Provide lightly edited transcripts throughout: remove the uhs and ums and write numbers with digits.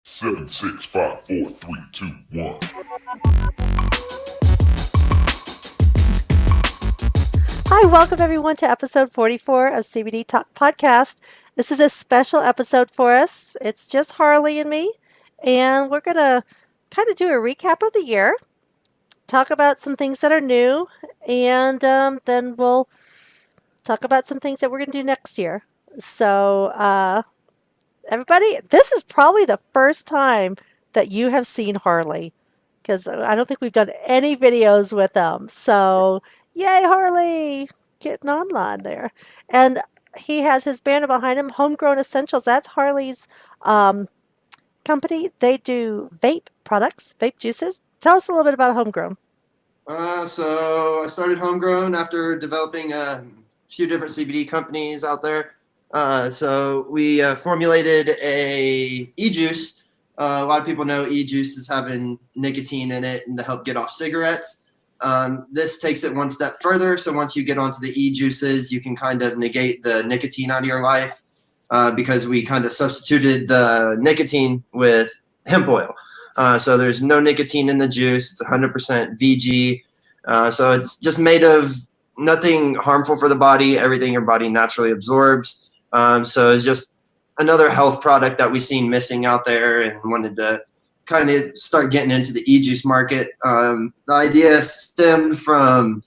Seven, 6, 5, 4, 3, 2, 1. Hi, welcome everyone to episode 44 of CBD Talk Podcast. This is a special episode for us. It's just Harley and me, and we're going to kind of do a recap of the year, talk about some things that are new, and then we'll talk about some things that we're going to do next year. So, everybody, this is probably the first time that you have seen Harley because I don't think we've done any videos with them. So, yay, Harley! Getting online there. And he has his banner behind him, Homegrown Essentials. That's Harley's um, company. They do vape products, vape juices. Tell us a little bit about Homegrown. So I started Homegrown after developing a few different CBD companies out there. So we formulated a e-juice. A lot of people know e-juice is having nicotine in it and to help get off cigarettes. This takes it one step further. So once you get onto the e-juices, you can kind of negate the nicotine out of your life because we kind of substituted the nicotine with hemp oil. So there's no nicotine in the juice. It's 100% VG. So it's just made of nothing harmful for the body, everything your body naturally absorbs. So it's just another health product that we've seen missing out there and wanted to kind of start getting into the e-juice market. The idea stemmed from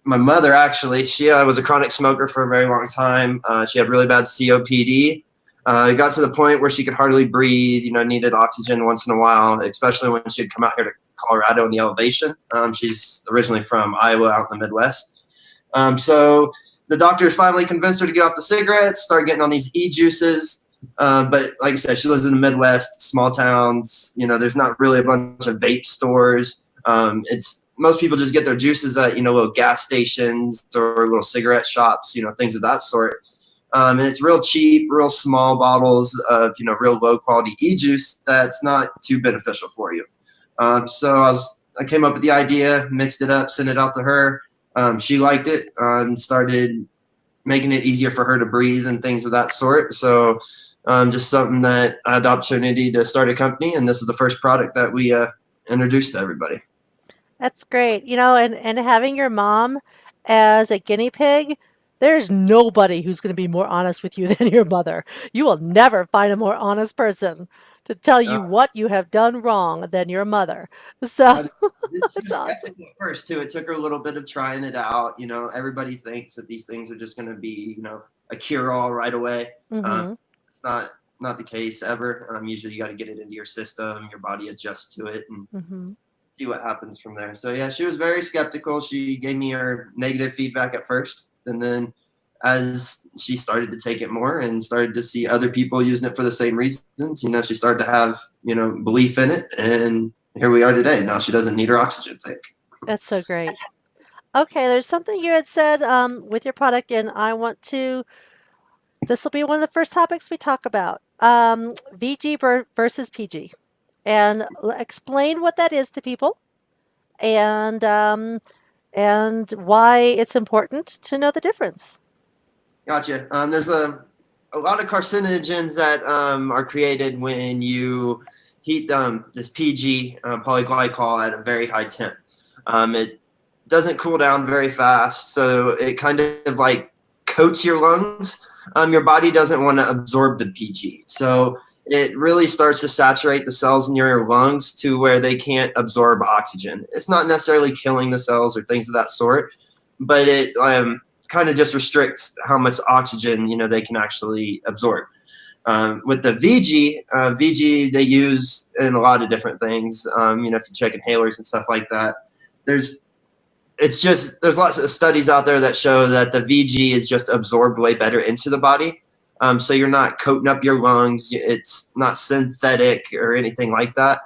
my mother, actually. She was a chronic smoker for a very long time. She had really bad COPD. It got to the point where she could hardly breathe, needed oxygen once in a while, especially when she'd come out here to Colorado in the elevation. She's originally from Iowa out in the Midwest. So the doctors finally convinced her to get off the cigarettes, start getting on these e-juices. But like I said, she lives in the Midwest, small towns. There's not really a bunch of vape stores. Most people just get their juices at, little gas stations or little cigarette shops, things of that sort. And it's real cheap, real small bottles of, real low quality e-juice that's not too beneficial for you. So I came up with the idea, mixed it up, sent it out to her. She liked it and started making it easier for her to breathe and things of that sort. So just something that I had the opportunity to start a company, and this is the first product that we introduced to everybody. That's great. And having your mom as a guinea pig, there's nobody who's going to be more honest with you than your mother. You will never find a more honest person to tell you what you have done wrong than your mother. So She that's was awesome. skeptical at first too. It took her a little bit of trying it out. Everybody thinks that these things are just going to be, a cure-all right away. Hmm. It's not the case ever. Usually you got to get it into your system, your body adjusts to it, and Hmm. see what happens from there. So yeah, she was very skeptical. She gave me her negative feedback at first, and then as she started to take it more and started to see other people using it for the same reasons, she started to have, belief in it, and here we are today. Now she doesn't need her oxygen tank. That's so great. Okay, there's something you had said with your product, and this will be one of the first topics we talk about VG versus PG. And explain what that is to people and why it's important to know the difference. Gotcha. There's a lot of carcinogens that are created when you heat this PG polyglycol at a very high temp. It doesn't cool down very fast, so it kind of like coats your lungs. Your body doesn't want to absorb the PG, so it really starts to saturate the cells in your lungs to where they can't absorb oxygen. It's not necessarily killing the cells or things of that sort, but it kind of just restricts how much oxygen they can actually absorb. With the VG they use in a lot of different things. If you check inhalers and stuff like that, there's lots of studies out there that show that the VG is just absorbed way better into the body. So you're not coating up your lungs. It's not synthetic or anything like that.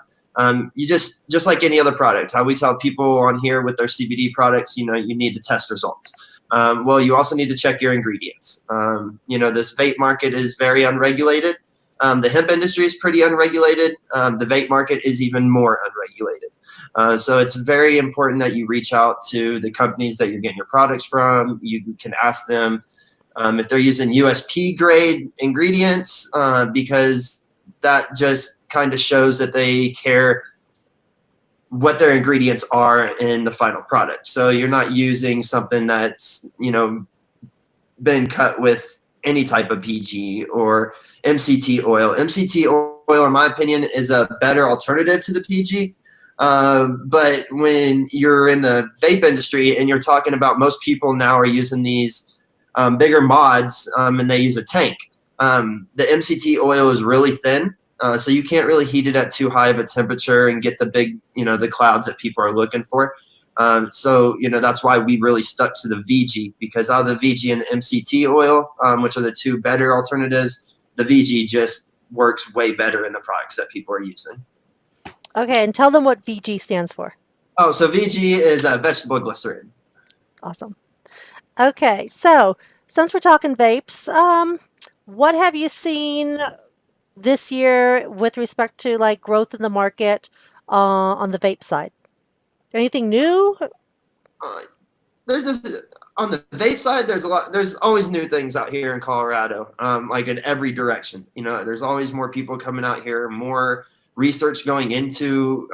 You just like any other product, how we tell people on here with their CBD products, you need to test results. Well, you also need to check your ingredients. This vape market is very unregulated. The hemp industry is pretty unregulated. The vape market is even more unregulated. So it's very important that you reach out to the companies that you're getting your products from. You can ask them if they're using USP grade ingredients, because that just kind of shows that they care what their ingredients are in the final product. So you're not using something that's, been cut with any type of PG or MCT oil. MCT oil, in my opinion, is a better alternative to the PG. But when you're in the vape industry and you're talking about most people now are using these bigger mods and they use a tank. The MCT oil is really thin, so you can't really heat it at too high of a temperature and get the big, the clouds that people are looking for. So that's why we really stuck to the VG, because out of the VG and the MCT oil, which are the two better alternatives, the VG just works way better in the products that people are using. Okay, and tell them what VG stands for. Oh, so VG is vegetable glycerin. Awesome. Okay, so since we're talking vapes, what have you seen this year with respect to like growth in the market on the vape side? Anything new? On the vape side, there's always new things out here in Colorado, like in every direction. There's always more people coming out here, more research going into,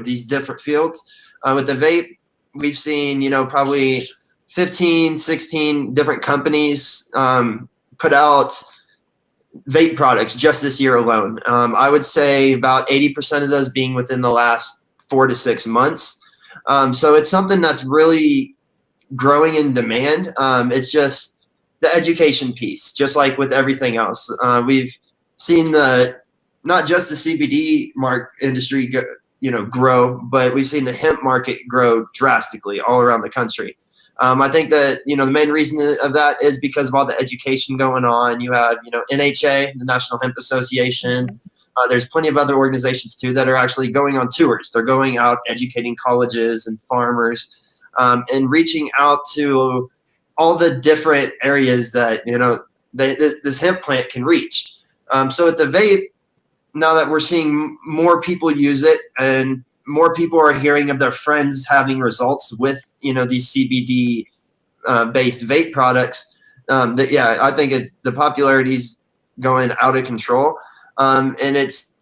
these different fields. With the vape, we've seen, probably 15, 16 different companies put out vape products just this year alone. I would say about 80% of those being within the last 4 to 6 months. So it's something that's really growing in demand. It's just the education piece, just like with everything else. We've seen not just the CBD industry grow, but we've seen the hemp market grow drastically all around the country. I think that, the main reason of that is because of all the education going on. You have, NHA, the National Hemp Association. There's plenty of other organizations too that are actually going on tours. They're going out educating colleges and farmers and reaching out to all the different areas that, this hemp plant can reach. So at the vape, now that we're seeing more people use it and more people are hearing of their friends having results with, these CBD based vape products, I think the popularity's going out of control. And it's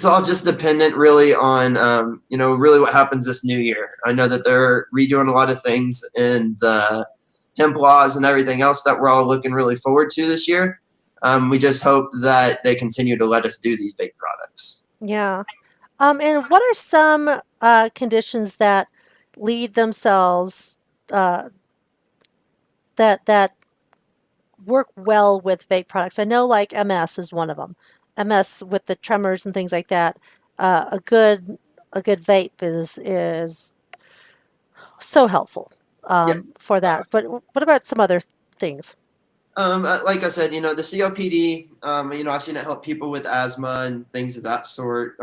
all just dependent really on, really what happens this new year. I know that they're redoing a lot of things in the hemp laws and everything else that we're all looking really forward to this year. We just hope that they continue to let us do these vape products. Yeah. And what are some conditions that lead themselves that work well with vape products? I know like MS is one of them. MS with the tremors and things like that. A good vape is so helpful for that. But what about some other things? Like I said, the COPD, I've seen it help people with asthma and things of that sort.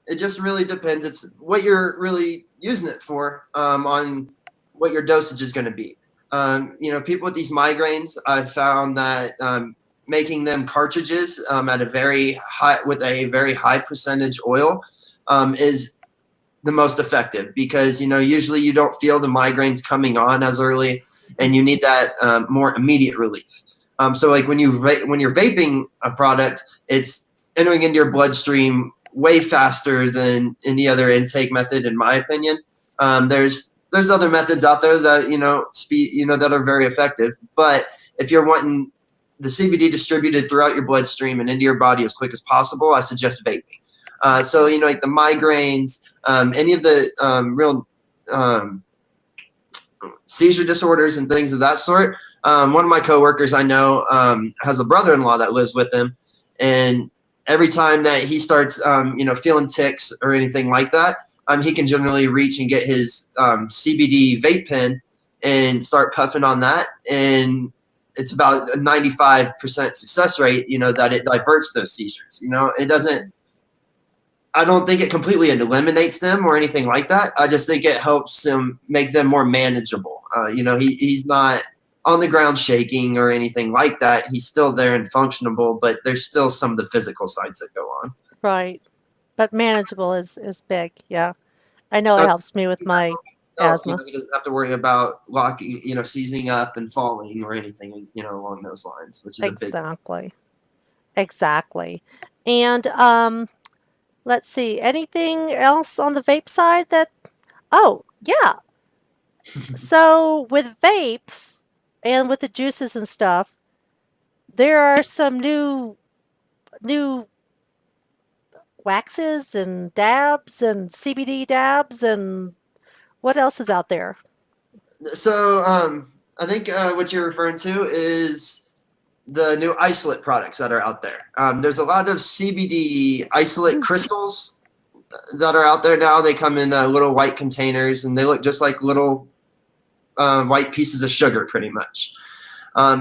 It just really depends. It's what you're really using it for, on what your dosage is going to be. People with these migraines, I've found that making them cartridges at a very high percentage oil is the most effective, because usually you don't feel the migraines coming on as early, and you need that more immediate relief. So like when you're vaping a product, it's entering into your bloodstream way faster than any other intake method, in my opinion. There's other methods out there that that are very effective, but if you're wanting the CBD distributed throughout your bloodstream and into your body as quick as possible, I suggest vaping. So like the migraines, any of the real seizure disorders and things of that sort. One of my coworkers I know has a brother-in-law that lives with him, and every time that he starts, feeling tics or anything like that, he can generally reach and get his CBD vape pen and start puffing on that, and it's about a 95% success rate. That it diverts those seizures. It doesn't. I don't think it completely eliminates them or anything like that. I just think it helps him make them more manageable. He's not on the ground shaking or anything like that. He's still there and functionable, but there's still some of the physical signs that go on. Right. But manageable is big. Yeah. I know it helps me with my asthma. He doesn't have to worry about seizing up and falling or anything, along those lines, which is exactly. Exactly. And let's see, anything else on the vape side that, oh, yeah. So with vapes and with the juices and stuff, there are some new waxes and dabs and CBD dabs and what else is out there? So I think what you're referring to is the new isolate products that are out there. There's a lot of CBD isolate crystals that are out there now. They come in little white containers and they look just like little white pieces of sugar, pretty much.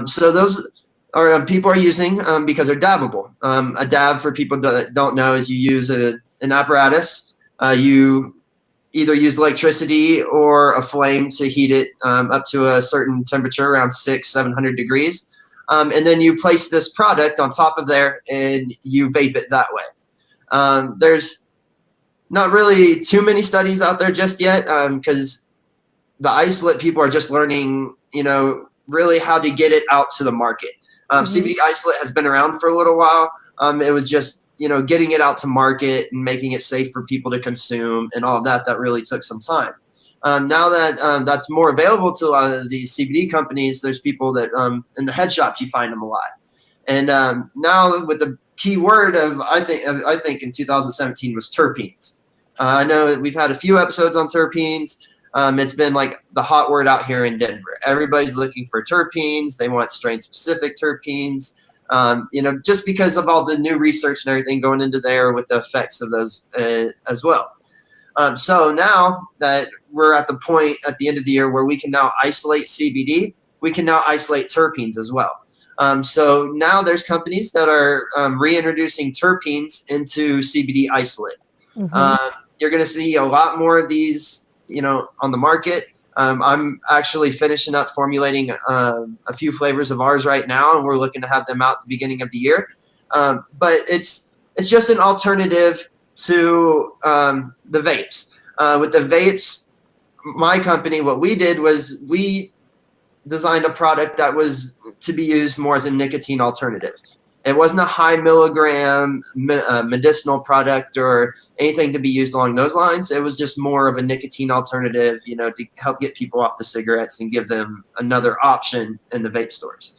So those are people are using because they're dabbable. A dab, for people that don't know, is you use an apparatus. You either use electricity or a flame to heat it up to a certain temperature, around 700 degrees. And then you place this product on top of there and you vape it that way. There's not really too many studies out there just yet because the isolate people are just learning, really how to get it out to the market. CBD isolate has been around for a little while. It was just, getting it out to market and making it safe for people to consume and all of that really took some time. Now that that's more available to a lot of these CBD companies, there's people that in the head shops you find them a lot. And now with the key word of I think in 2017 was terpenes. I know we've had a few episodes on terpenes. It's been like the hot word out here in Denver. Everybody's looking for terpenes. They want strain-specific terpenes. Just because of all the new research and everything going into there with the effects of those as well. So now that we're at the point at the end of the year where we can now isolate CBD, we can now isolate terpenes as well. So now there's companies that are reintroducing terpenes into CBD isolate. You're going to see a lot more of these, on the market. I'm actually finishing up formulating a few flavors of ours right now, and we're looking to have them out at the beginning of the year. But it's just an alternative to the vapes. With the vapes, my company, what we did was we designed a product that was to be used more as a nicotine alternative. It wasn't a high milligram medicinal product or anything to be used along those lines. It was just more of a nicotine alternative, to help get people off the cigarettes and give them another option in the vape stores.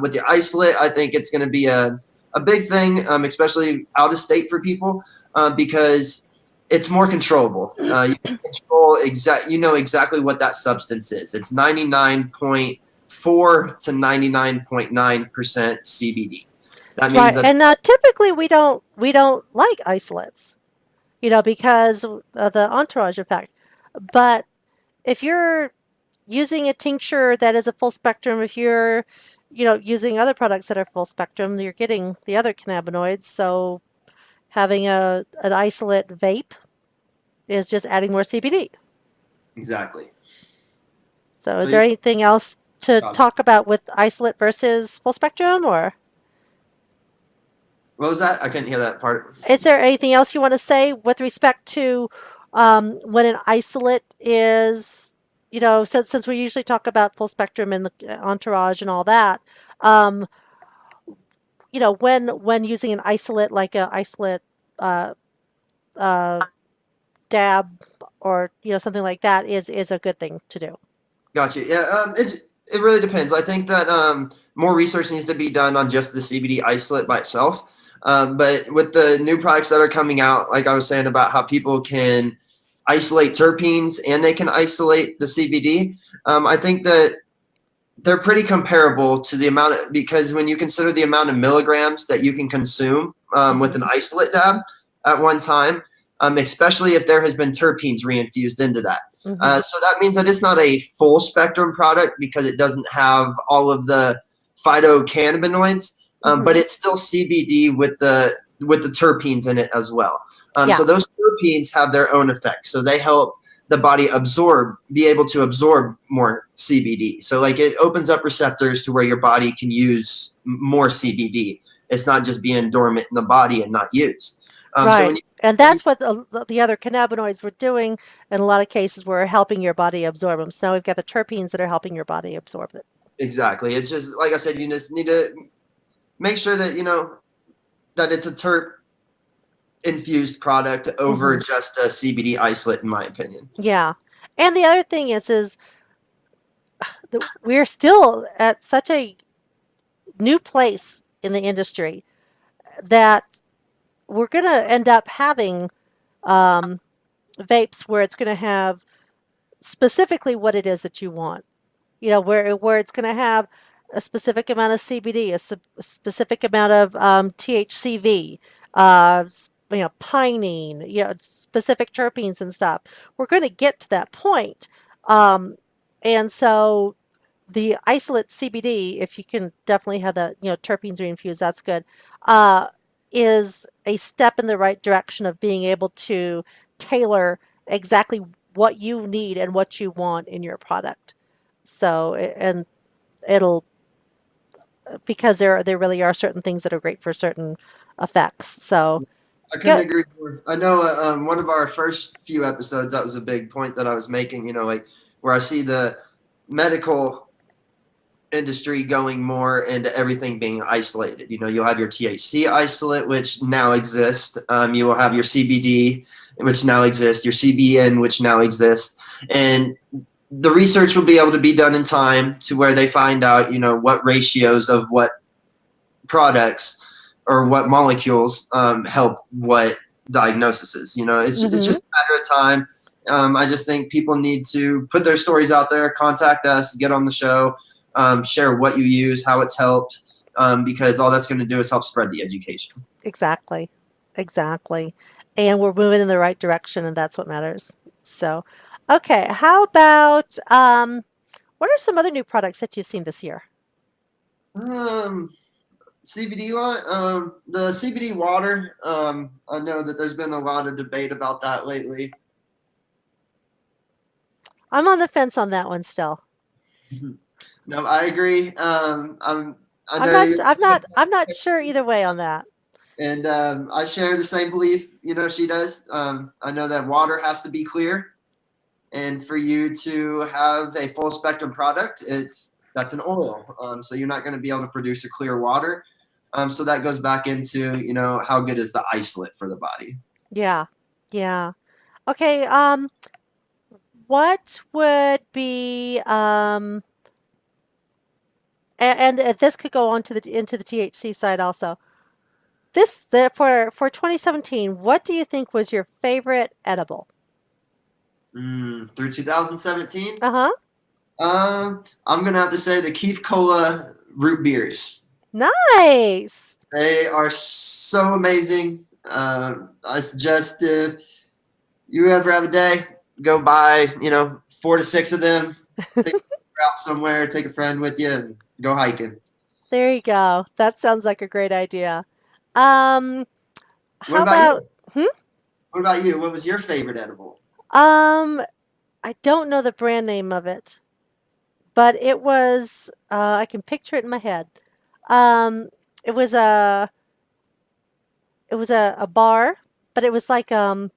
With the isolate, I think it's going to be a big thing, especially out of state for people, because it's more controllable. You can control exactly what that substance is. It's 99.4 to 99.9% CBD. That means Right. And typically we don't like isolates, because of the entourage effect. But if you're using a tincture that is a full spectrum, if you're, using other products that are full spectrum, you're getting the other cannabinoids. So having an isolate vape is just adding more CBD. Exactly. So is there anything else to talk about with isolate versus full spectrum, or? What was that? I couldn't hear that part. Is there anything else you want to say with respect to when an isolate is, since we usually talk about full spectrum and the entourage and all that, when using an isolate like a isolate uh, dab or something like that is a good thing to do. Gotcha. Yeah, it really depends. I think that more research needs to be done on just the CBD isolate by itself. But with the new products that are coming out, like I was saying about how people can isolate terpenes and they can isolate the CBD, I think that they're pretty comparable to the amount of, because when you consider the amount of milligrams that you can consume with an isolate dab at one time, especially if there has been terpenes reinfused into that. So that means that it's not a full spectrum product because it doesn't have all of the phytocannabinoids, but it's still CBD with the terpenes in it as well. So those terpenes have their own effects. So they help the body be able to absorb more CBD. So like it opens up receptors to where your body can use more CBD. It's not just being dormant in the body and not used. Right. And that's what the other cannabinoids were doing. In a lot of cases, were helping your body absorb them. So we've got the terpenes that are helping your body absorb it. Exactly. It's just, like I said, you just need to make sure that, that it's a terp infused product over just a CBD isolate, in my opinion. Yeah. And the other thing is we're still at such a new place in the industry that we're going to end up having vapes where it's going to have specifically what it is that you want. You know, where it's going to have a specific amount of CBD, a specific amount of THCV, pinene, specific terpenes and stuff. We're going to get to that point. And so the isolate CBD, if you can definitely have the, terpenes reinfused, that's good, is a step in the right direction of being able to tailor exactly what you need and what you want in your product. So, and it'll, because there really are certain things that are great for certain effects. So, I it's couldn't good. agree more. I know one of our first few episodes, that was a big point that I was making, like where I see the medical industry going more into everything being isolated. You'll have your THC isolate, which now exists. You will have your CBD, which now exists, your CBN, which now exists. And the research will be able to be done in time to where they find out, what ratios of what products or what molecules help what diagnoses. It's just a matter of time. I just think people need to put their stories out there, contact us, get on the show, share what you use, how it's helped, because all that's going to do is help spread the education. Exactly. Exactly. And we're moving in the right direction, and that's what matters. So, okay. How about what are some other new products that you've seen this year? CBD the CBD water. I know that there's been a lot of debate about that lately. I'm on the fence on that one still. No, I agree. I'm not sure either way on that. And I share the same belief, she does. I know that water has to be clear, and for you to have a full spectrum product, that's an oil. So you're not going to be able to produce a clear water. So that goes back into, how good is the isolate for the body? Yeah. Yeah. Okay, what would be and this could go on to the into the THC side also. For 2017, what do you think was your favorite edible? Through 2017, Uh-huh. I'm gonna have to say the Keith Cola root beers. Nice. They are so amazing. I suggest if you ever have a day, go buy 4 to 6 of them. Take a out somewhere, take a friend with you, and go hiking. There you go. That sounds like a great idea. Um, What how about about you? What about you? What was your favorite edible? um I don't know the brand name of it, but it was I can picture it in my head. Um, it was a bar, but it was like a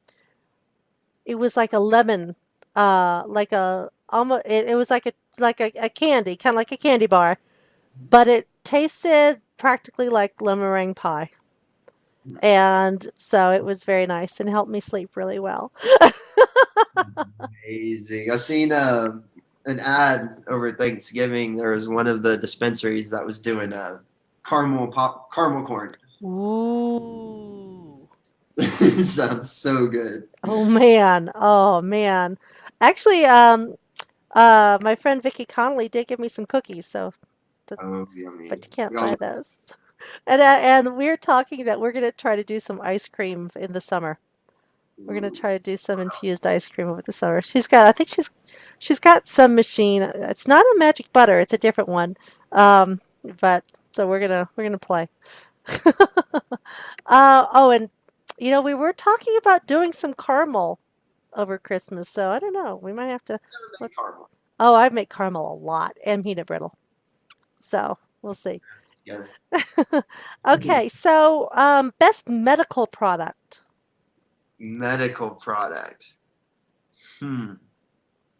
lemon, like a almost it was like a candy, kind of like a candy bar, but it tasted practically like lemon meringue pie. And so it was very nice and helped me sleep really well. Amazing. I seen an ad over Thanksgiving. There was one of the dispensaries that was doing caramel corn. Ooh. It sounds so good. Oh man. Oh man. Actually, my friend Vicky Connolly did give me some cookies, so Oh, yummy. but you can't We all buy those. And we're talking that we're gonna try to do some ice cream in the summer. We're gonna try to do some infused ice cream over the summer. I think she's got some machine. It's not a magic butter. It's a different one. But so we're gonna play. Oh, and we were talking about doing some caramel over Christmas, so I don't know. We might have to look. make caramel. Oh, I make caramel a lot and peanut brittle. So we'll see. Yeah. Okay, so best medical product. Medical product.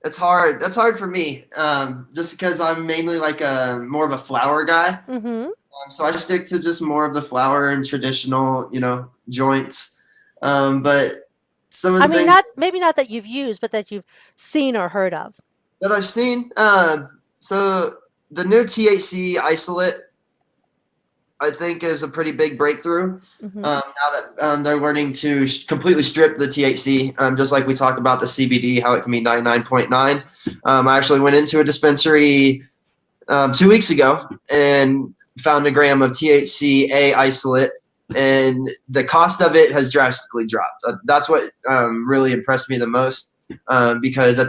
It's hard. That's hard for me, just because I'm mainly like more of a flower guy. Mm-hmm. So I stick to just more of the flower and traditional, joints. But some of I the mean, things not maybe not that you've used, but that you've seen or heard of. that I've seen, so the new THC Isolate, I think, is a pretty big breakthrough. Mm-hmm. Now that they're learning to completely strip the THC, just like we talked about the CBD, how it can be 99.9. I actually went into a dispensary 2 weeks ago and found a gram of THCA isolate, and the cost of it has drastically dropped. That's what really impressed me the most, because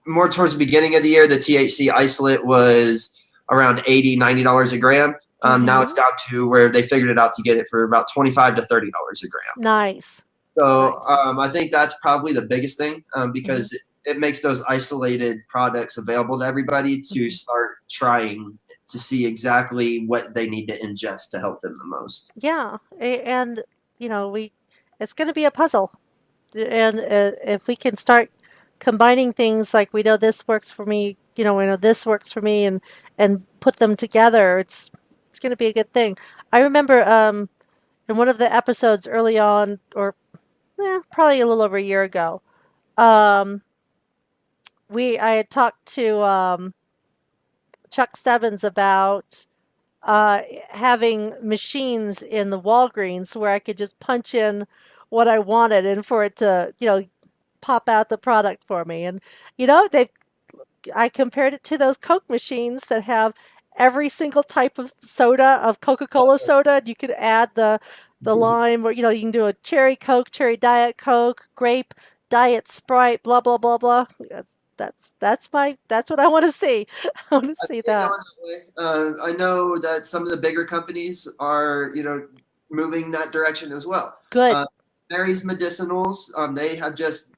more towards the beginning of the year, the THC isolate was around $80-$90 a gram. Now it's down to where they figured it out to get it for about $25 to $30 a gram. Nice. So Nice. I think that's probably the biggest thing, because Mm-hmm. it makes those isolated products available to everybody to start trying to see exactly what they need to ingest to help them the most. Yeah, and it's going to be a puzzle, and if we can start combining things like we know this works for me, we know this works for me, and put them together, it's going to be a good thing. I remember in one of the episodes early on, or probably a little over a year ago, um, I had talked to Chuck Stevens about uh, having machines in the Walgreens where I could just punch in what I wanted and for it to, pop out the product for me. And they I compared it to those Coke machines that have every single type of soda, of Coca-Cola soda, and you could add the lime, or you can do a cherry Coke, cherry Diet Coke, grape, Diet Sprite, blah blah blah blah. That's what I want to see. I want to I see see it that. going that way. I know that some of the bigger companies are, moving that direction as well. Good. Mary's Medicinals, they have just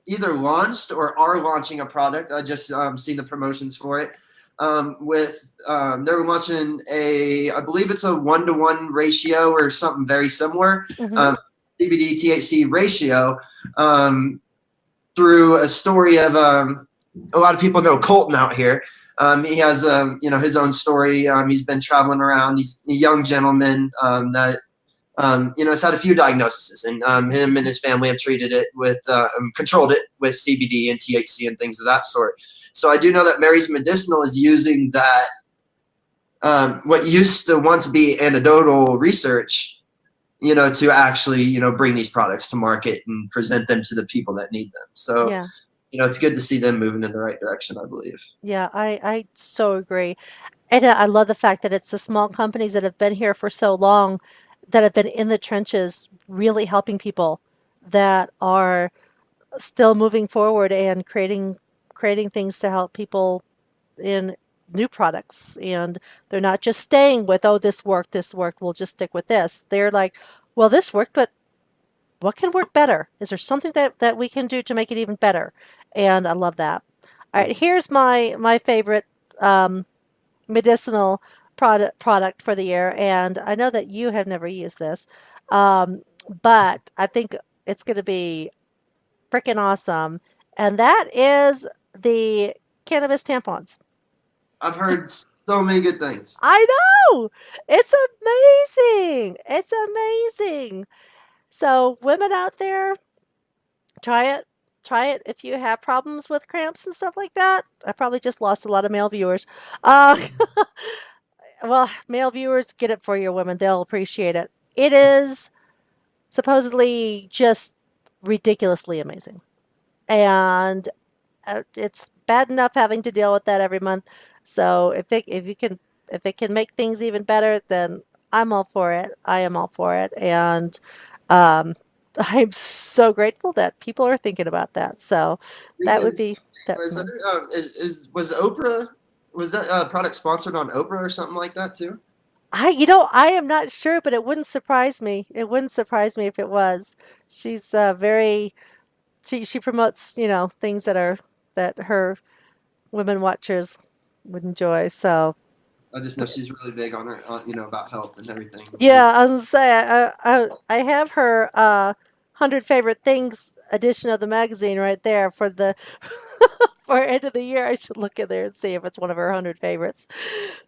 either launched or are launching a product. I just seen the promotions for it. They're launching I believe it's a 1-to-1 ratio or something very similar, Hmm. CBD THC ratio, through a story of a lot of people know Colton out here. He has his own story. He's been traveling around. He's a young gentleman that has had a few diagnoses, and him and his family have treated it with, controlled it with CBD and THC and things of that sort. So I do know that Mary's Medicinal is using that, what used to once be anecdotal research, to actually, bring these products to market and present them to the people that need them. So, Yeah. it's good to see them moving in the right direction, I believe. Yeah, I so agree. And I love the fact that it's the small companies that have been here for so long, that have been in the trenches, really helping people, that are still moving forward and creating things to help people in new products. And they're not just staying with, oh, this worked, we'll just stick with this. They're like, well, this worked, but what can work better? Is there something that we can do to make it even better? And I love that. All right, here's my favorite medicinal product for the year, and I know that you have never used this, um, but I think it's going to be freaking awesome, and that is the cannabis tampons. I've heard so many good things. I know, it's amazing. It's amazing. So women out there, try it. Try it if you have problems with cramps and stuff like that. I probably just lost a lot of male viewers. Uh, well, male viewers, get it for your women. They'll appreciate it. It is supposedly just ridiculously amazing. And it's bad enough having to deal with that every month. So if it can make things even better, then I'm all for it. I am all for it. And um, I'm so grateful that people are thinking about that. So that would Reasons. be that Was for there, me. was Oprah, was that product sponsored on Oprah or something like that too? I am not sure, but it wouldn't surprise me. It wouldn't surprise me if it was. She's very she promotes, things that her women watchers would enjoy. So I just know she's really big on her, about health and everything. yeah, I was gonna say I have her 100 favorite things edition of the magazine right there for the for end of the year. I should look in there and see if it's one of her 100 favorites.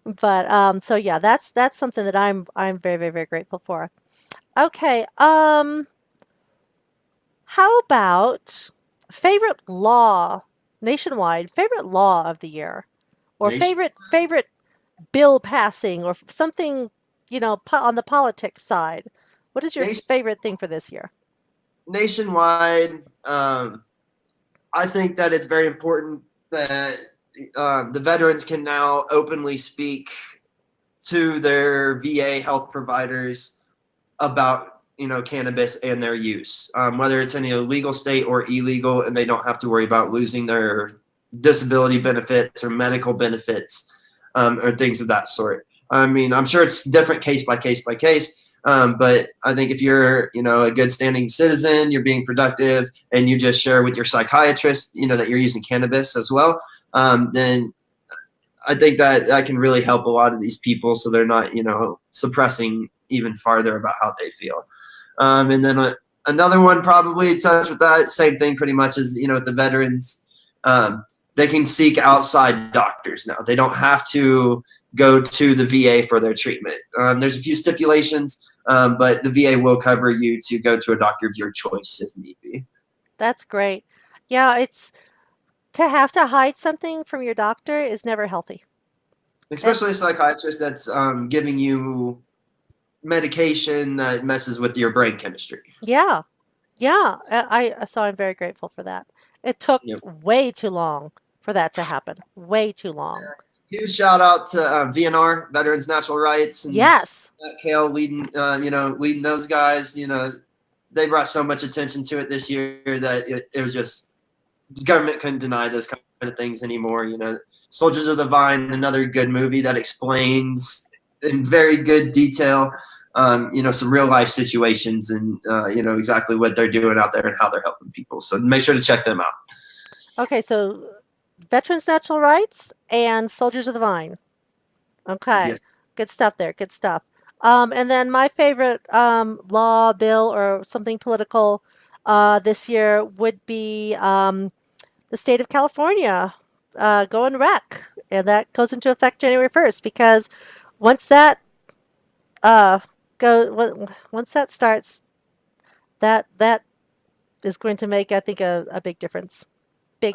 But so yeah, that's something that I'm very very very grateful for. Okay, how about favorite law nationwide? Favorite law of the year, or Nation, favorite bill passing, or something on the politics side. What is your nation, favorite thing for this year? nationwide. I think that it's very important that the veterans can now openly speak to their VA health providers about cannabis and their use, whether it's in a legal state or illegal, and they don't have to worry about losing their disability benefits or medical benefits, or things of that sort. I mean, I'm sure it's different case by case by case. But I think if you're, a good standing citizen, you're being productive, and you just share with your psychiatrist, that you're using cannabis as well, then I think that can really help a lot of these people, so they're not, suppressing even farther about how they feel. And then another one probably touched with that same thing pretty much as, with the veterans. They can seek outside doctors now. They don't have to go to the VA for their treatment. There's a few stipulations, but the VA will cover you to go to a doctor of your choice if need be. That's great. Yeah, it's to have to hide something from your doctor is never healthy. Especially a psychiatrist that's giving you medication that messes with your brain chemistry. Yeah. Yeah, so I'm very grateful for that. It took Yep. way too long for that to happen. Way too long. Huge shout out to VNR, Veterans Natural Rights, and Yes. Kale leading, leading those guys. They brought so much attention to it this year that it was just the government couldn't deny those kind of things anymore. Soldiers of the Vine, another good movie that explains in very good detail, some real life situations and, exactly what they're doing out there and how they're helping people. So make sure to check them out. Okay, so Veterans Natural Rights and Soldiers of the Vine. Okay. Yes. Good stuff there. Good stuff. And then my favorite law, bill, or something political this year would be the state of California going rec. And that goes into effect January 1st because once that once that starts, that is going to make, I think, a big difference.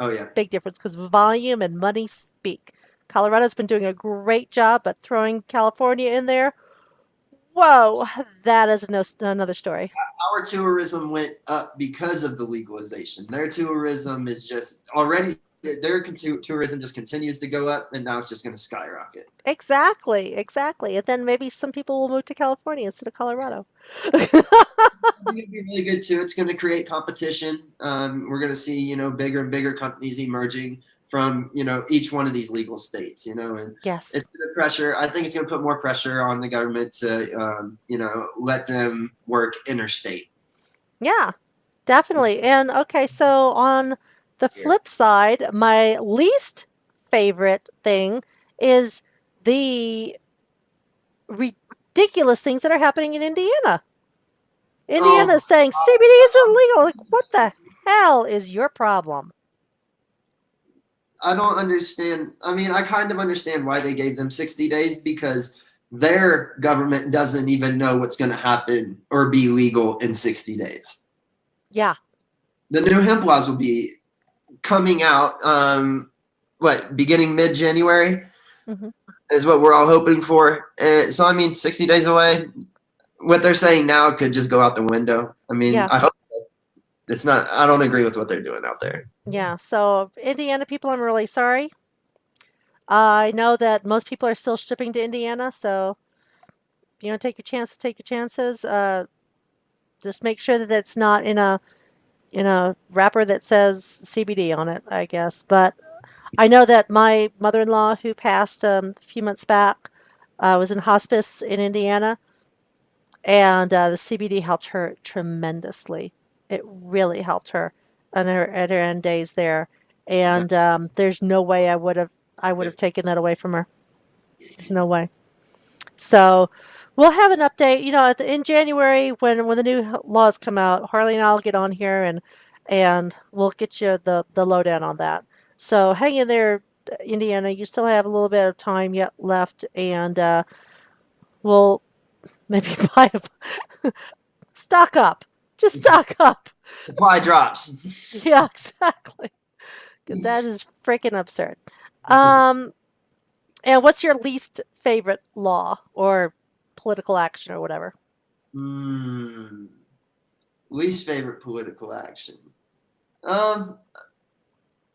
Oh, yeah. Big difference because volume and money speak. Colorado's been doing a great job, but throwing California in there, whoa, that is another story. Our tourism went up because of the legalization. Their tourism is just already, their tourism just continues to go up, and now it's just going to skyrocket. Exactly. And then maybe some people will move to California instead of Colorado. I think it'd be really good too. It's going to create competition. We're going to see, bigger and bigger companies emerging from, each one of these legal states, and Yes. it's going to pressure. I think it's going to put more pressure on the government to, let them work interstate. Yeah, definitely. And okay, so on the flip side, my least favorite thing is the ridiculous things that are happening in Indiana. Indiana's saying CBD is illegal. Like, what the hell is your problem? I don't understand. I mean, I kind of understand why they gave them 60 days because their government doesn't even know what's going to happen or be legal in 60 days. Yeah. The new hemp laws will be coming out, beginning mid-January is what we're all hoping for. So, I mean, 60 days away, what they're saying now could just go out the window. I mean, Yeah. I hope it's not. I don't agree with what they're doing out there. Yeah. So, Indiana people, I'm really sorry. I know that most people are still shipping to Indiana. So, if you want to take your chances, take your chances. Just make sure that it's not in a wrapper that says CBD on it, I guess. But I know that my mother-in-law, who passed a few months back, was in hospice in Indiana, and the CBD helped her tremendously. It really helped her at her end days there, and there's no way I would have taken that away from her. There's no way. So we'll have an update, in January when the new laws come out. Harley and I'll get on here and we'll get you the lowdown on that. So hang in there, Indiana. You still have a little bit of time yet left, and we'll maybe buy a stock up. Just stock up. Supply drops. Yeah, exactly. Because that is freaking absurd. Um, and what's your least favorite law or political action or whatever? Hmm. Least favorite political action. Um,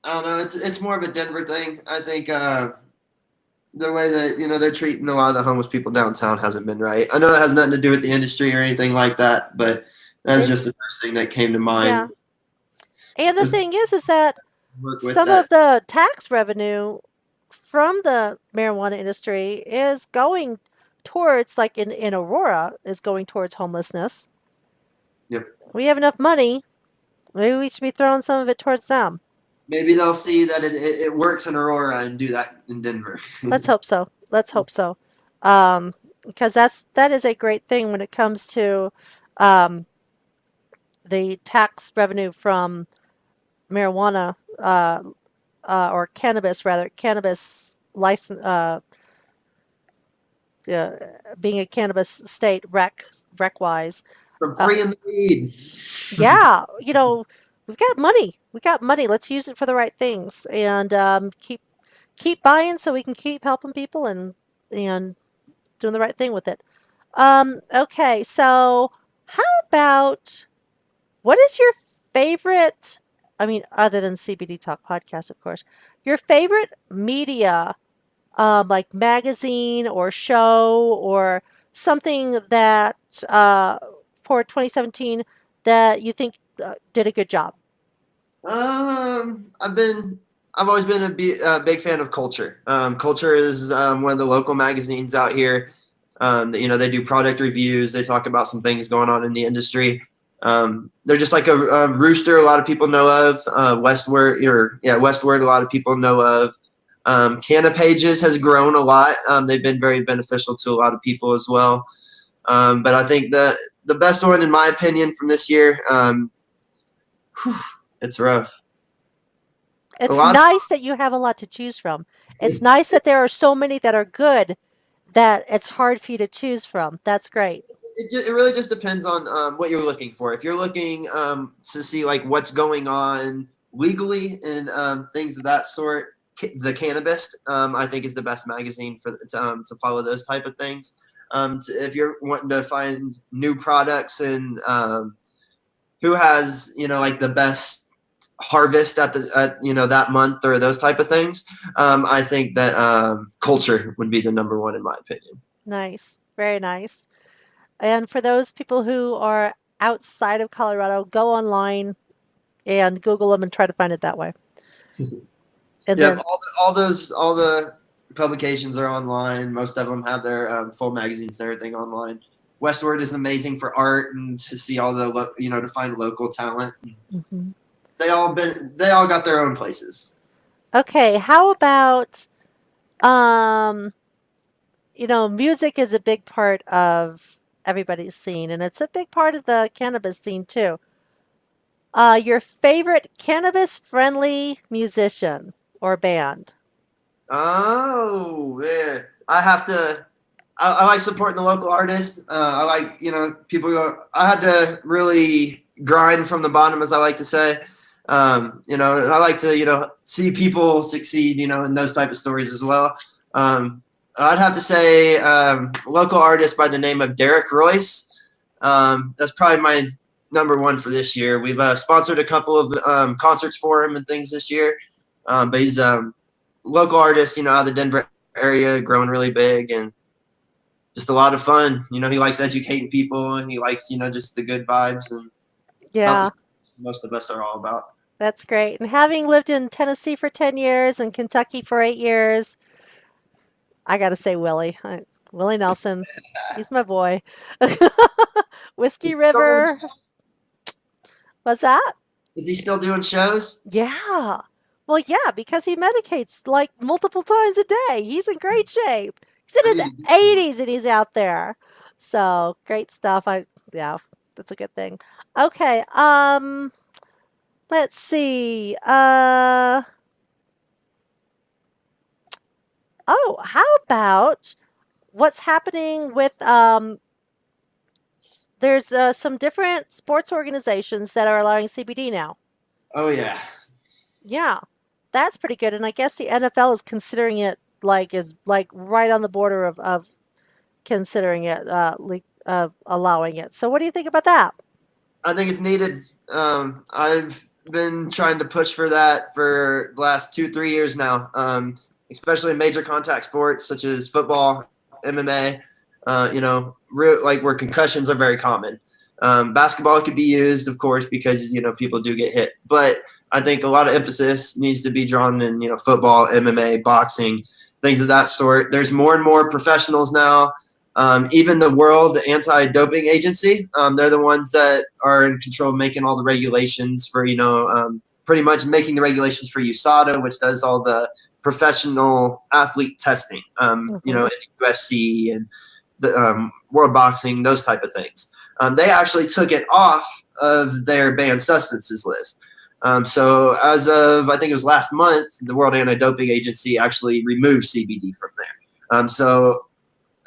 I don't know. It's more of a Denver thing. I think the way that they're treating a lot of the homeless people downtown hasn't been right. I know that has nothing to do with the industry or anything like that, but that's just the first thing that came to Yeah. mind. And the Was thing is that work with some that. of the tax revenue from the marijuana industry is going towards, like in Aurora, is going towards homelessness. Yep. We have enough money. Maybe we should be throwing some of it towards them. Maybe they'll see that it works in Aurora and do that in Denver. Let's hope so. Let's hope so. Because that is a great thing when it comes to um, the tax revenue from marijuana or cannabis, rather cannabis license. Being a cannabis state, rec wise, From free in the weed. yeah, we've got money. We got money. Let's use it for the right things, and keep buying so we can keep helping people and doing the right thing with it. Okay, so how about what is your favorite? I mean, other than CBD Talk podcast, of course, your favorite media, like magazine or show or something that for 2017 that you think did a good job? I've always been a big fan of Culture. Culture is one of the local magazines out here. They do product reviews. They talk about some things going on in the industry. They're just like a Rooster. A lot of people know of Westward. A lot of people know of. Canna Pages has grown a lot. They've been very beneficial to a lot of people as well. But I think the best one, in my opinion, from this year, it's rough. It's nice that you have a lot to choose from. It's nice that there are so many that are good that it's hard for you to choose from. That's great. It really just depends on what you're looking for. If you're looking to see like what's going on legally and things of that sort, the Cannabis I think is the best magazine to follow those type of things. If you're wanting to find new products and who has like the best harvest at that month or those type of things, I think that Culture would be the number one in my opinion. Nice. Very nice. And for those people who are outside of Colorado, go online and Google them and try to find it that way. And Yeah, then, all the publications are online. Most of them have their full magazines and everything online. Westward is amazing for art and to see all the to find local talent. mm-hmm. They all got their own places. Okay, how about music is a big part of everybody's scene, and it's a big part of the cannabis scene too. Your favorite cannabis-friendly musician or band? Oh, yeah. I like supporting the local artists. I like, people go, I had to really grind from the bottom, as I like to say. And I like to, see people succeed, in those type of stories as well. I'd have to say local artist by the name of Derek Royce. That's probably my number one for this year. We've sponsored a couple of concerts for him and things this year. But he's local artist, out of the Denver area, growing really big and just a lot of fun. He likes educating people and he likes, just the good vibes and Yeah, most of us are all about. that's great. And having lived in Tennessee for 10 years and Kentucky for 8 years, I got to say Willie Nelson. He's my boy. Whiskey River. What's that? Is he still doing shows? Yeah. Well, yeah, because he medicates like multiple times a day. He's in great shape. He's in his 80s and he's out there. So, great stuff. Yeah, that's a good thing. Okay, Let's see. Oh, how about what's happening with there's some different sports organizations that are allowing CBD now. Oh yeah. Yeah, that's pretty good. And I guess the NFL is considering it is like right on the border of considering it allowing it. So what do you think about that? I think it's needed. I've been trying to push for that for the last 2-3 years now, especially in major contact sports such as football, MMA, like where concussions are very common. Basketball could be used, of course, because, people do get hit. But I think a lot of emphasis needs to be drawn in, football, MMA, boxing, things of that sort. There's more and more professionals now. Even the World Anti-Doping Agency, they're the ones that are in control of making all the regulations for, pretty much making the regulations for USADA, which does all the professional athlete testing, in UFC and the world boxing, those type of things. They actually took it off of their banned substances list. So as of, I think it was last month, the World Anti-Doping Agency actually removed CBD from there. So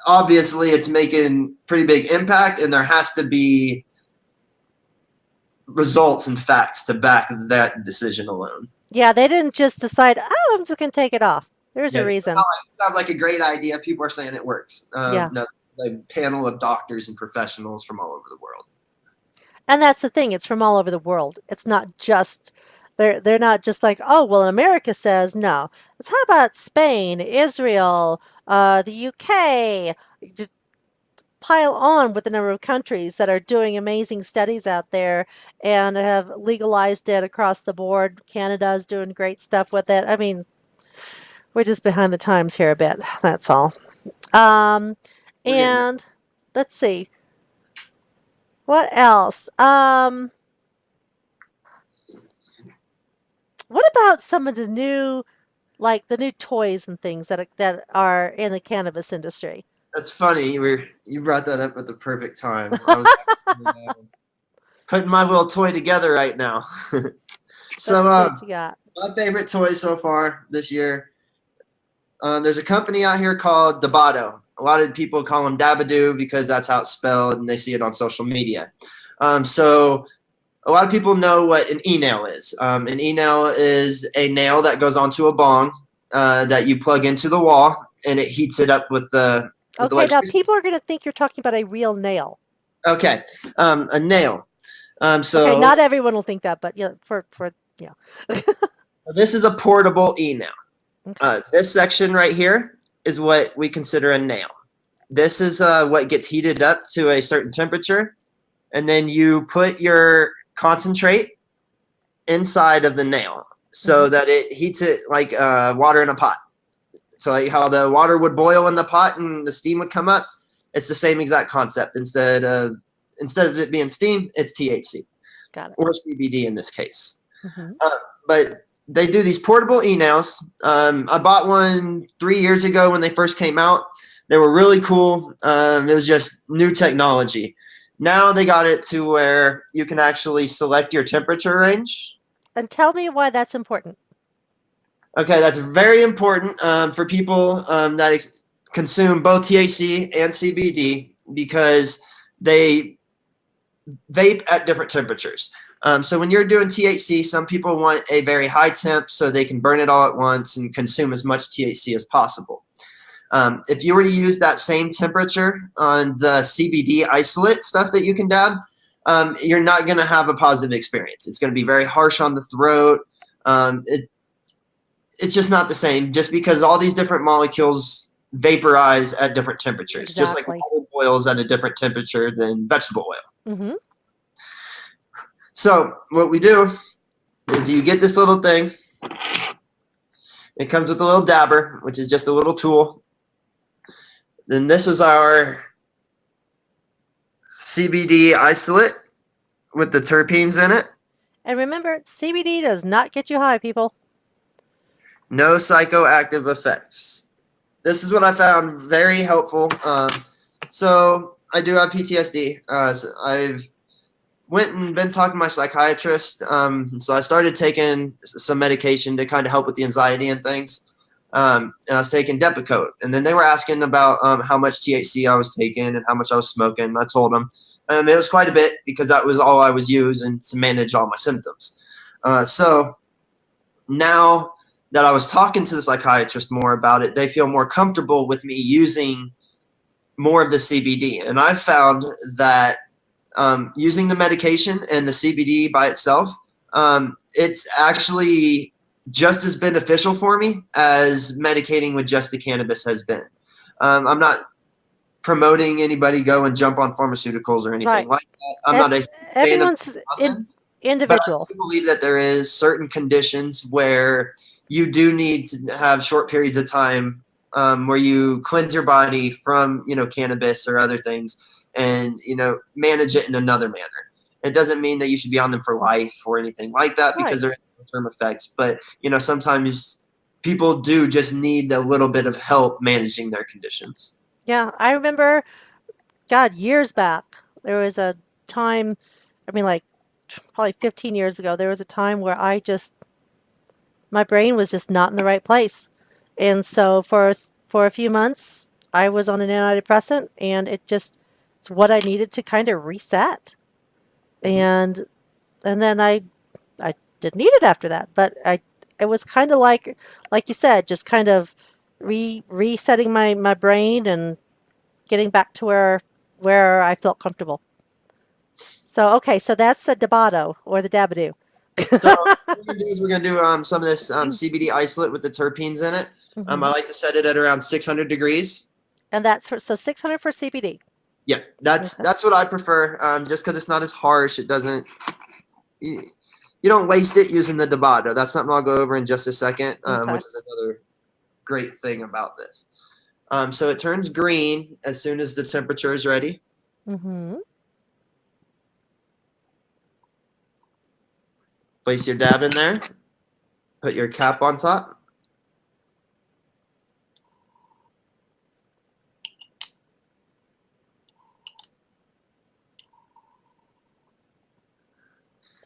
obviously it's making pretty big impact, and there has to be results and facts to back that decision alone. Yeah, they didn't just decide, oh, I'm just going to take it off. There's a reason. It sounds like a great idea. People are saying it works. Yeah. No, a panel of doctors and professionals from all over the world. And that's the thing. It's from all over the world. It's not just they're not just like, oh, well, America says no. It's how about Spain, Israel, the UK? Just pile on with the number of countries that are doing amazing studies out there and have legalized it across the board. Canada's doing great stuff with it. I mean, we're just behind the times here a bit. That's all. And let's see. What else? What about some of the new toys and things that are in the cannabis industry? That's funny. You brought that up at the perfect time. I was putting my little toy together right now. So Let's see what you got. my favorite toy so far this year. There's a company out here called Dabbadoo. A lot of people call them Dabbadoo because that's how it's spelled, and they see it on social media. So a lot of people know what an e-nail is. An e-nail is a nail that goes onto a bong that you plug into the wall, and it heats it up with the Okay, now people are going to think you're talking about a real nail. Okay, a nail. So okay, not everyone will think that, but yeah, yeah. This is a portable e-nail. Okay. This section right here is what we consider a nail. This is what gets heated up to a certain temperature, and then you put your concentrate inside of the nail so that it heats it like water in a pot. So like how the water would boil in the pot and the steam would come up, it's the same exact concept. Instead of it being steam, it's THC. Got it. Or CBD in this case. But they do these portable e-nails. I bought one 3 years ago when they first came out. They were really cool. It was just new technology. Now they got it to where you can actually select your temperature range. And tell me why that's important. Okay, that's very important for people that consume both THC and CBD because they vape at different temperatures. So when you're doing THC, some people want a very high temp so they can burn it all at once and consume as much THC as possible. If you were to use that same temperature on the CBD isolate stuff that you can dab, you're not going to have a positive experience. It's going to be very harsh on the throat. It's just not the same just because all these different molecules vaporize at different temperatures, just like water boils at a different temperature than vegetable oil. So what we do is you get this little thing. It comes with a little dabber, which is just a little tool. Then this is our CBD isolate with the terpenes in it. And remember, CBD does not get you high, people. No psychoactive effects. This is what I found very helpful. So I do have PTSD. So I've went and been talking to my psychiatrist. So I started taking some medication to kind of help with the anxiety and things. And I was taking Depakote, and then they were asking about how much THC I was taking and how much I was smoking. I told them it was quite a bit because that was all I was using to manage all my symptoms. So now that I was talking to the psychiatrist more about it, they feel more comfortable with me using more of the CBD. And I've found that using the medication and the CBD by itself, it's actually just as beneficial for me as medicating with just the cannabis has been. I'm not promoting anybody go and jump on pharmaceuticals or anything like that. I'm not a fan of Everyone's but individual. I do believe that there is certain conditions where you do need to have short periods of time where you cleanse your body from, cannabis or other things and, manage it in another manner. It doesn't mean that you should be on them for life or anything like that because there are long-term effects. But, sometimes people do just need a little bit of help managing their conditions. Yeah, I remember, God, years back, there was a time, like probably 15 years ago, there was a time where my brain was just not in the right place. And so for a few months, I was on an antidepressant, and it's what I needed to kind of reset. And then I didn't need it after that, but it was kind of like you said, just kind of resetting my brain and getting back to where I felt comfortable. So okay, so that's the Dabbadoo or the Dabbadoo. So what we're gonna do is we're gonna do some of this CBD isolate with the terpenes in it. I like to set it at around 600 degrees. And that's so 600 for CBD. Yeah, that's what I prefer. Just because it's not as harsh, it doesn't. You don't waste it using the Dabbadoo. That's something I'll go over in just a second, which is another great thing about this. So it turns green as soon as the temperature is ready. Mm-hmm. Place your dab in there. Put your cap on top.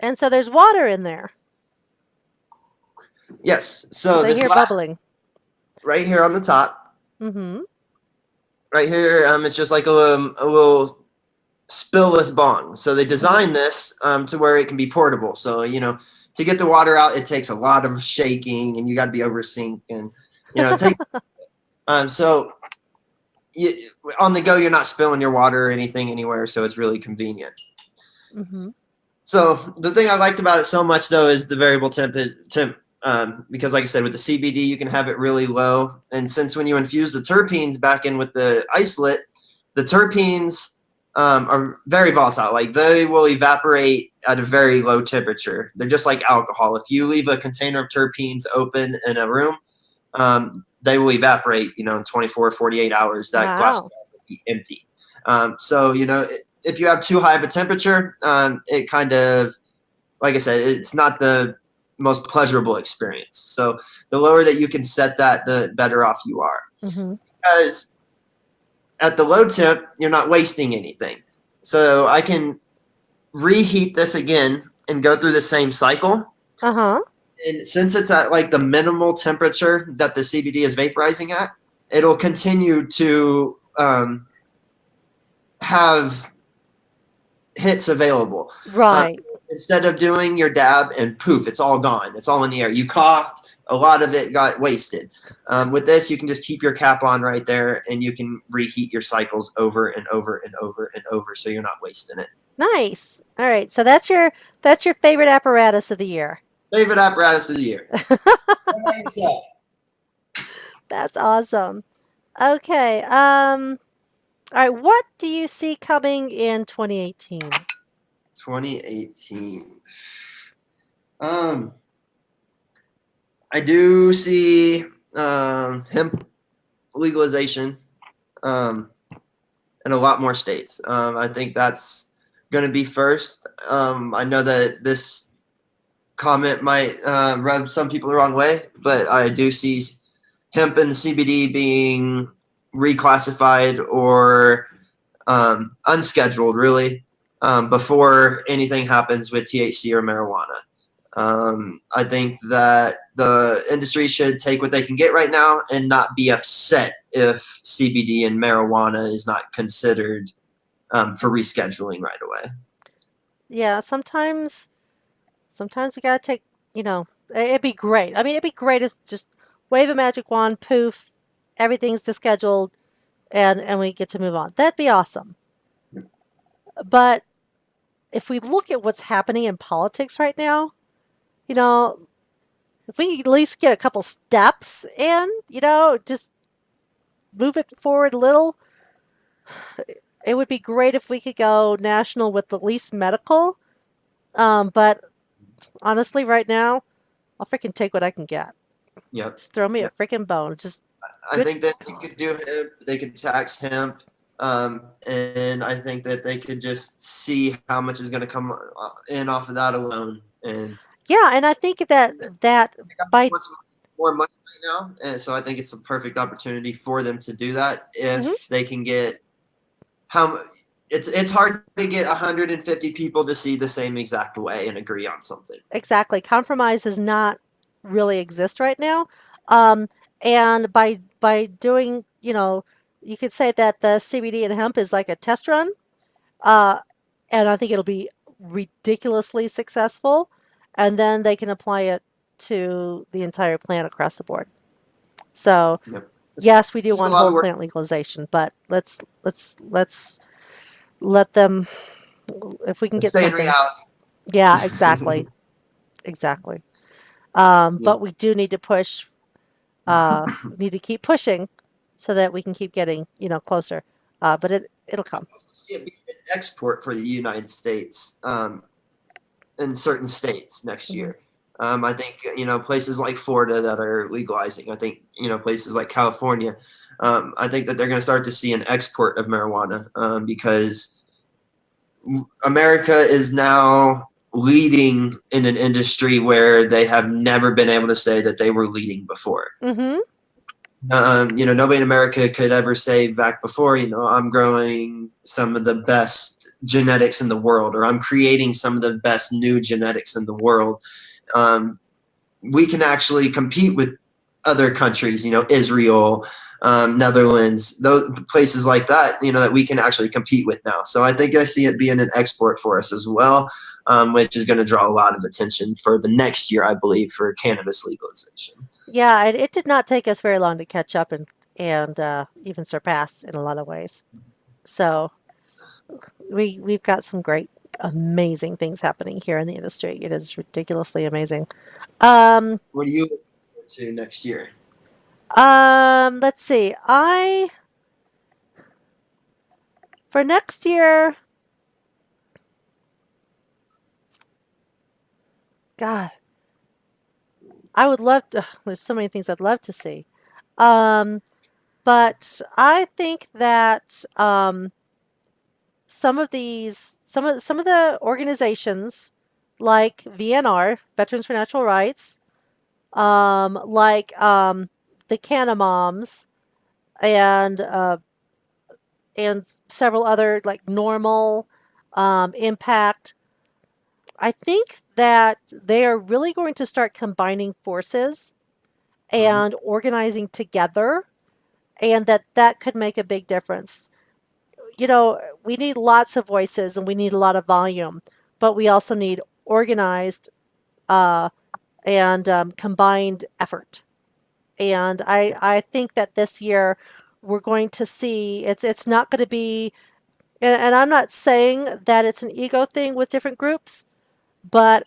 And so there's water in there. Yes. So I hear bubbling. Right here on the top. Mm-hmm. Right here, it's just like a little spillless bong. So they designed this to where it can be portable. So, to get the water out, it takes a lot of shaking, and you got to be over sink, and it takes. So on the go, you're not spilling your water or anything anywhere, so it's really convenient. Mm-hmm. So the thing I liked about it so much, though, is the variable temp. Because, like I said, with the CBD, you can have it really low, and since when you infuse the terpenes back in with the isolate, the terpenes are very volatile. Like, they will evaporate at a very low temperature. They're just like alcohol. If you leave a container of terpenes open in a room, they will evaporate, in 24, 48 hours. That glass will be empty. So, if you have too high of a temperature, it kind of, like I said, it's not the most pleasurable experience. So the lower that you can set that, the better off you are. Mm-hmm. Because at the low temp, you're not wasting anything. So I can reheat this again and go through the same cycle. Uh-huh. And since it's at like the minimal temperature that the CBD is vaporizing at, it'll continue to have hits available. Right. Instead of doing your dab and poof, it's all gone. It's all in the air. You coughed, a lot of it got wasted. With this, you can just keep your cap on right there, and you can reheat your cycles over and over and over and over, so you're not wasting it. Nice. All right. So that's your favorite apparatus of the year. Favorite apparatus of the year. That's awesome. Okay. All right. What do you see coming in 2018? 2018. I do see hemp legalization in a lot more states. I think that's going to be first. I know that this comment might rub some people the wrong way, but I do see hemp and CBD being reclassified or unscheduled, really, before anything happens with THC or marijuana. I think that the industry should take what they can get right now and not be upset if CBD and marijuana is not considered for rescheduling right away. Yeah, sometimes we gotta take, it'd be great. I mean, it'd be great if just wave a magic wand, poof, everything's descheduled, and we get to move on. That'd be awesome. But if we look at what's happening in politics right now, you know, if we could at least get a couple steps in, just move it forward a little, it would be great if we could go national with at least medical. But honestly, right now, I'll freaking take what I can get. Yep. Just throw me a Yep. freaking bone. Just I think that they could do hemp. They could tax hemp. And I think that they could just see how much is going to come in off of that alone. And yeah, and I think that by wants more money right now, and so I think it's a perfect opportunity for them to do that if Mhm. they can get how. It's hard to get 150 people to see the same exact way and agree on something. exactly, compromise does not really exist right now. And by doing, you could say that the CBD and hemp is like a test run. And I think it'll be ridiculously successful, and then they can apply it to the entire plant across the board. So, Yep. yes, we do Just a want lot of whole work. plant legalization, but let's let them, if we can get Stay in something. reality. Yeah, exactly, exactly. Yeah. But we do need to push. We need to keep pushing, so that we can keep getting closer. But it'll come. I also see it being an export for the United States in certain states next Mhm. year. I think places like Florida that are legalizing. I think places like California. I think that they're going to start to see an export of marijuana because America is now leading in an industry where they have never been able to say that they were leading before. Mm-hmm. Nobody in America could ever say back before, I'm growing some of the best genetics in the world, or I'm creating some of the best new genetics in the world. We can actually compete with other countries, Israel, Netherlands, those places like that, that we can actually compete with now. So I think I see it being an export for us as well, which is going to draw a lot of attention for the next year, I believe, for cannabis legalization. Yeah, it did not take us very long to catch up and even surpass in a lot of ways. So we've got some great, amazing things happening here in the industry. It is ridiculously amazing. Um, What are you looking forward to next year? let's see. For next year, God, I would love to. There's so many things I'd love to see. Um, but I think that some of the organizations like VNR, Veterans for Natural Rights, like the Canna Moms, and several other like Normal, Impact. I think that they are really going to start combining forces and organizing together, and that could make a big difference. We need lots of voices and we need a lot of volume, but we also need organized uh, and combined effort. And I think that this year we're going to see it's not going to be, and I'm not saying that it's an ego thing with different groups, but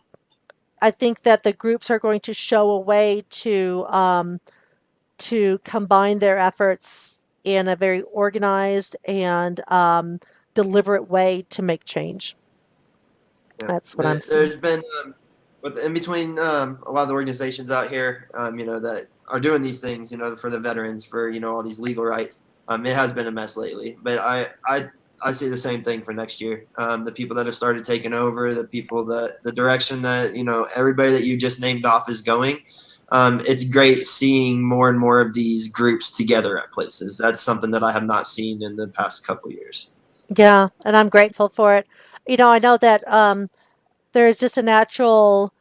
I think that the groups are going to show a way to combine their efforts in a very organized and deliberate way to make change. Yeah. That's what I'm seeing. There's been, in between a lot of the organizations out here, that are doing these things, for the veterans, for all these legal rights. It has been a mess lately, but I see the same thing for next year. The people that have started taking over, the direction that everybody that you just named off is going. It's great seeing more and more of these groups together at places. That's something that I have not seen in the past couple of years. Yeah, and I'm grateful for it. I know that there's just a natural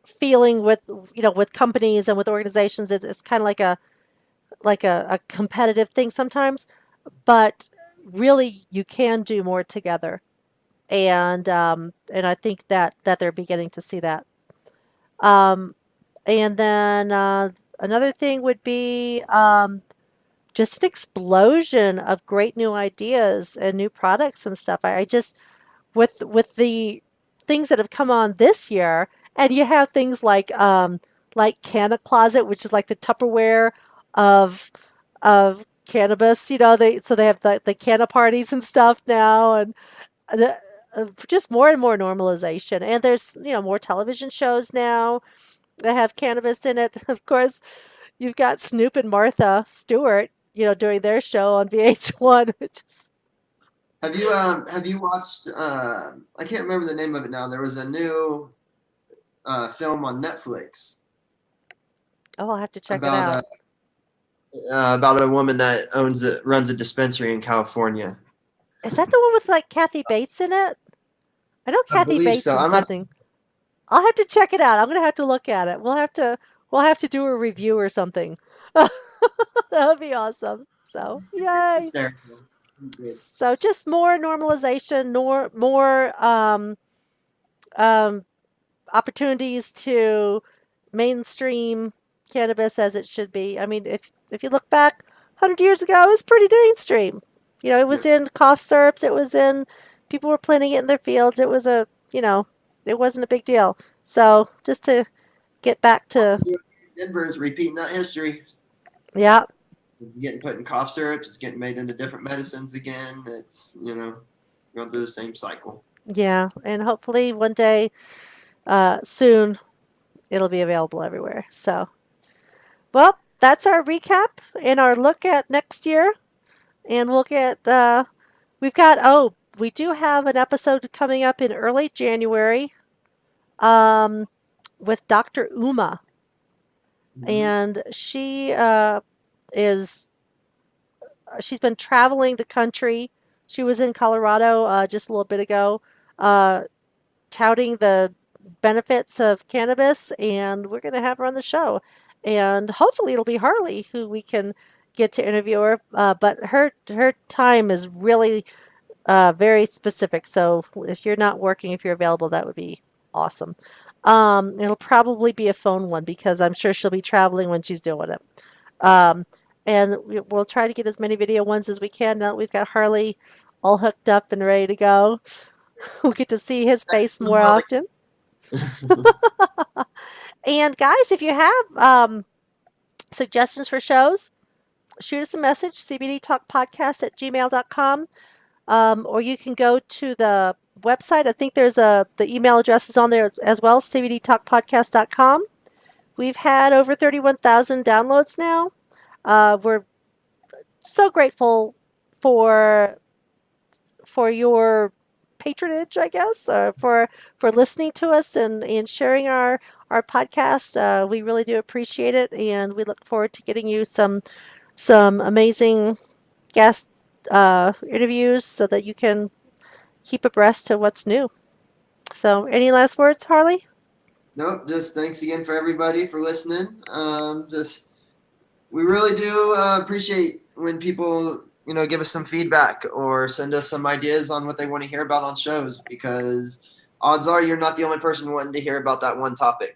feeling with with companies and with organizations. It's kind of like a competitive thing sometimes, but really you can do more together, and I think that they're beginning to see that. Um, and then another thing would be just an explosion of great new ideas and new products and stuff. I just with the things that have come on this year, and you have things like Canna Closet, which is like the Tupperware of cannabis. They have the canna parties and stuff now, and the, just more and more normalization. And there's more television shows now that have cannabis in it. Of course, you've got Snoop and Martha Stewart, doing their show on VH1, which is Have you watched? I can't remember the name of it now. There was a new film on Netflix oh, I'll have to check it about out. about a woman that runs a dispensary in California. Is that the one with like Kathy Bates in it? I know I Kathy believe Bates so. in I'm not. something. I'll have to check it out. I'm gonna have to look at it. We'll have to do a review or something. That would be awesome. So It's yay! hysterical. Good. So just more normalization, more um, opportunities to mainstream cannabis as it should be. I mean, if you look back 100 years ago, it was pretty mainstream. It Yeah. was in cough syrups. It was in people were planting it in their fields. It was it wasn't a big deal. So just to get back to Denver is repeating that history. yeah, It's getting put in cough syrups. It's getting made into different medicines again. It's going through the same cycle. yeah, and hopefully one day soon it'll be available everywhere. So well, that's our recap and our look at next year. And we'll get we do have an episode coming up in early January um, with Dr. Uma, Mm-hmm. and is she's been traveling the country. She was in Colorado just a little bit ago, uh, touting the benefits of cannabis, and we're going to have her on the show. And hopefully, it'll be Harley who we can get to interview her. But her time is really very specific. So if you're not working, if you're available, that would be awesome. It'll probably be a phone one because I'm sure she'll be traveling when she's doing it. Um, and we'll try to get as many video ones as we can. Now that we've got Harley all hooked up and ready to go, we'll get to see his face more often. And guys, if you have suggestions for shows, shoot us a message, cbdtalkpodcast@gmail.com. Or you can go to the website. I think the email address is on there as well, cbdtalkpodcast.com. We've had over 31,000 downloads now. We're so grateful for your patronage, I guess, for listening to us and sharing our podcast. We really do appreciate it, and we look forward to getting you some amazing guest interviews so that you can keep abreast to what's new. So, any last words, Harley? Nope. Just thanks again for everybody for listening. Just we really do appreciate when people give us some feedback or send us some ideas on what they want to hear about on shows, because odds are you're not the only person wanting to hear about that one topic.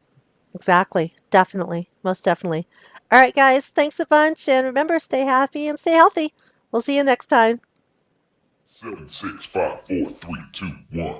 Exactly. Definitely. Most definitely. All right, guys. Thanks a bunch. And remember, stay happy and stay healthy. We'll see you next time. 7, 6, 5, 4, 3, 2, 1.